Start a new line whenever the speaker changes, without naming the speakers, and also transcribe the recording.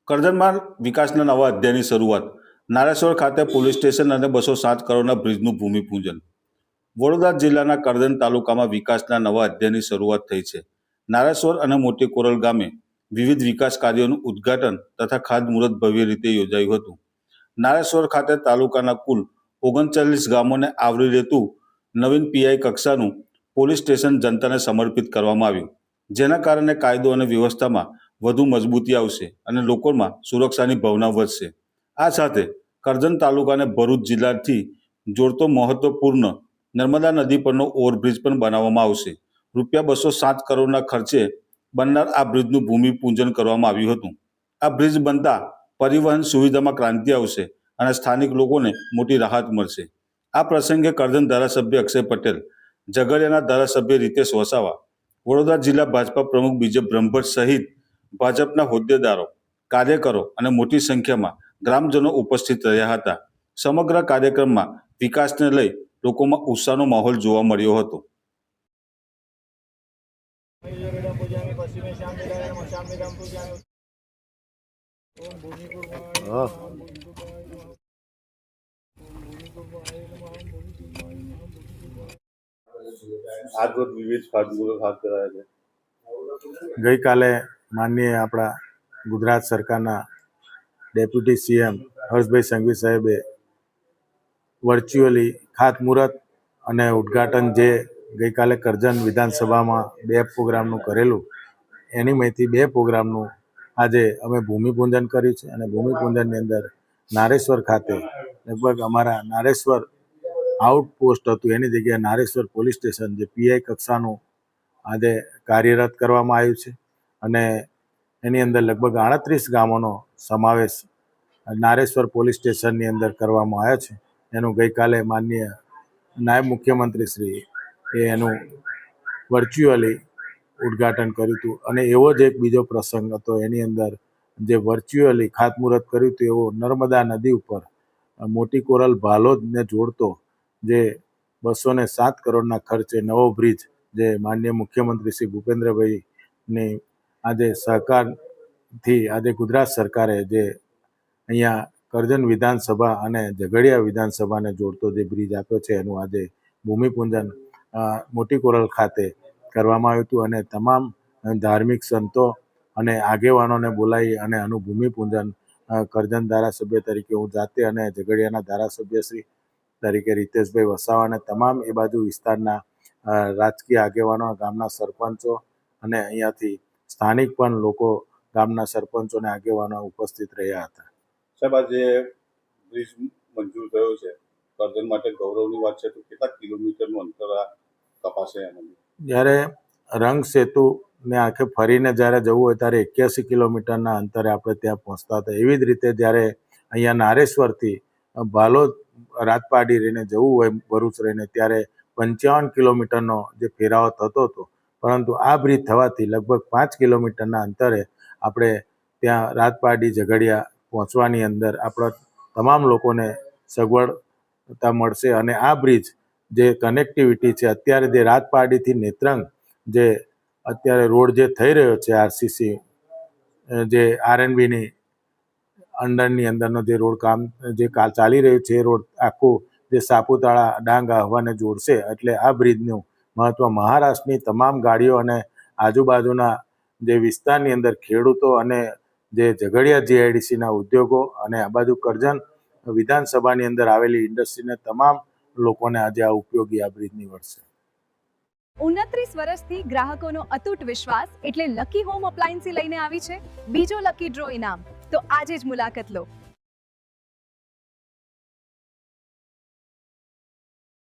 કરજણમાં વિકાસના નવા અધ્યાયની શરૂઆત. નારેશ્વર ખાતે પોલીસ સ્ટેશન અને 207 કરોડના બ્રિજનું ભૂમિપૂજન. વડોદરા જિલ્લાના કરજણ તાલુકામાં વિકાસના નવા અધ્યાયની શરૂઆત થઈ છે. નારેશ્વર અને મોટી કોરલ ગામે વિવિધ વિકાસ કાર્યોનું ઉદ્ઘાટન તથા ખાતમુહૂર્ત ભવ્ય રીતે યોજાયું હતું. નારેશ્વર ખાતે તાલુકાના કુલ 39 ગામોને આવરી લેતું નવીન પીઆઈ કક્ષાનું પોલીસ સ્ટેશન જનતાને સમર્પિત કરવામાં આવ્યું, જેના કારણે કાયદો અને વ્યવસ્થામાં વધુ મજબૂતી આવશે અને લોકોમાં સુરક્ષાની ભાવના વધશે. આ સાથે કરજણ તાલુકાને ભરૂચ જિલ્લાથી જોડતો મહત્વપૂર્ણ નર્મદા નદી પરનો ઓવરબ્રિજ પણ બનાવવામાં આવશે. રૂપિયા 207 કરોડના ખર્ચે બનનાર આ બ્રિજનું ભૂમિપૂજન કરવામાં આવ્યું હતું. આ બ્રિજ બનતા પરિવહન સુવિધામાં ક્રાંતિ આવશે અને સ્થાનિક લોકોને મોટી રાહત મળશે. આ પ્રસંગે કરજણ ધારાસભ્ય અક્ષય પટેલ, ઝઘડિયાના ધારાસભ્ય રીતેશ વસાવા, વડોદરા જિલ્લા ભાજપા પ્રમુખ બીજે બ્રહ્મભટ્ટ સહિત ભાજપના હોદ્દેદારો, કાર્યકરો અને મોટી સંખ્યામાં ગ્રામજનો ઉપસ્થિત રહ્યા હતા. સમગ્ર કાર્યક્રમમાં વિકાસને લઈ લોકોમાં ઉત્સાહનો માહોલ જોવા મળ્યો હતો. આજ રોજ વિવિધ ખાતમુહૂર્ત હાથ ધરાયા છે.
ગઈકાલે માનનીય આપણા ગુજરાત સરકારના ડેપ્યુટી સીએમ હર્ષભાઈ સંઘવી સાહેબે વર્ચ્યુઅલી ખાતમુહૂર્ત અને ઉદ્ઘાટન જે ગઈકાલે કરજણ વિધાનસભામાં 2 પ્રોગ્રામનું કરેલું, એની માહિતી 2 પ્રોગ્રામનું આજે અમે ભૂમિપૂજન કર્યું છે. અને ભૂમિપૂજનની અંદર નારેશ્વર ખાતે લગભગ અમારા નારેશ્વર આઉટપોસ્ટ હતું, એની જગ્યાએ નારેશ્વર પોલીસ સ્ટેશન જે પીઆઈ કક્ષાનું આજે કાર્યરત કરવામાં આવ્યું છે. અને એની અંદર લગભગ 38 ગામોનો સમાવેશ નારેશ્વર પોલીસ સ્ટેશનની અંદર કરવામાં આવ્યો છે. એનું ગઈકાલે માનનીય નાયબ મુખ્યમંત્રી શ્રી એનું વર્ચ્યુઅલી ઉદ્ઘાટન કર્યું હતું. અને એવો જ એક બીજો પ્રસંગ હતો, એની અંદર જે વર્ચ્યુઅલી ખાતમુહૂર્ત કર્યું હતું એવો નર્મદા નદી ઉપર મોટી કોરલ ભાલોદને જોડતો જે 207 કરોડના ખર્ચે નવો બ્રિજ જે માનનીય મુખ્યમંત્રી શ્રી ભૂપેન્દ્રભાઈની આજે સહકારથી આજે ગુજરાત સરકારે જે અહીંયા કરજણ વિધાનસભા અને ઝઘડિયા વિધાનસભાને જોડતો જે બ્રિજ આપ્યો છે, એનું આજે ભૂમિપૂજન મોટી કોરલ ખાતે કરવામાં આવ્યું હતું. અને તમામ ધાર્મિક સંતો અને આગેવાનોને બોલાવી અને આનું ભૂમિપૂજન કરજણ ધારાસભ્ય તરીકે હું જાતે અને ઝઘડિયાના ધારાસભ્ય શ્રી તરીકે રીતેશભાઈ વસાવા અને તમામ એ બાજુ વિસ્તારના રાજકીય આગેવાનો, ગામના સરપંચો અને અહીંયાથી સ્થાનિક પણ લોકો, ગામના સરપંચો અને આગેવાનો ઉપસ્થિત રહ્યા હતા.
સાહેબ, આજે બ્રિજ મંજૂર થયો છે, કરજણ માટે ગૌરવની વાત છે. તો કેટલા કિલોમીટરનું અંતર આ કપાશે?
જ્યારે રંગ સેતુને આખે ફરીને જ્યારે જવું હોય ત્યારે 81 કિલોમીટરના અંતરે આપણે ત્યાં પહોંચતા હતા. એવી જ રીતે જ્યારે અહીંયા નારેશ્વરથી ભાલોદ રાજપારડી રહીને જવું હોય ભરૂચ રહીને ત્યારે 55 કિલોમીટરનો જે ફેરાવો થતો હતો. પરંતુ આ બ્રિજ થવાથી લગભગ 5 કિલોમીટરના અંતરે આપણે ત્યાં રાજપારડી ઝઘડિયા પહોંચવાની અંદર આપણા તમામ લોકોને સગવડતા મળશે. અને આ બ્રિજ જે કનેક્ટિવિટી છે, અત્યારે જે રાજપારડીથી નેત્રંગ જે અત્યારે રોડ જે થઈ રહ્યો છે, આરસીસી જે આરએનબીની અંડરની અંદરનો જે રોડ કામ જે ચાલી રહ્યું છે, એ રોડ આખું જે સાપુતારા ડાંગ આહવાને જોડશે. એટલે આ બ્રિજનું મહત્ત્વ મહારાષ્ટ્રની તમામ ગાડીઓ અને આજુબાજુના જે વિસ્તારની અંદર ખેડૂતો અને જે ઝઘડિયા જીઆઈડીસીના ઉદ્યોગો અને આ બાજુ કરજણ વિધાનસભાની અંદર આવેલી ઇન્ડસ્ટ્રીને તમામ લોકોને આજે આ ઉપયોગી આ બ્રિજ નીવડશે.
29 વર્ષથી ગ્રાહકોનો અતૂટ વિશ્વાસ એટલે લકી હોમ અપ્લાયન્સ લઈને આવી છે બીજો લકી ડ્રો ઇનામ. તો આજે જ મુલાકાત લો.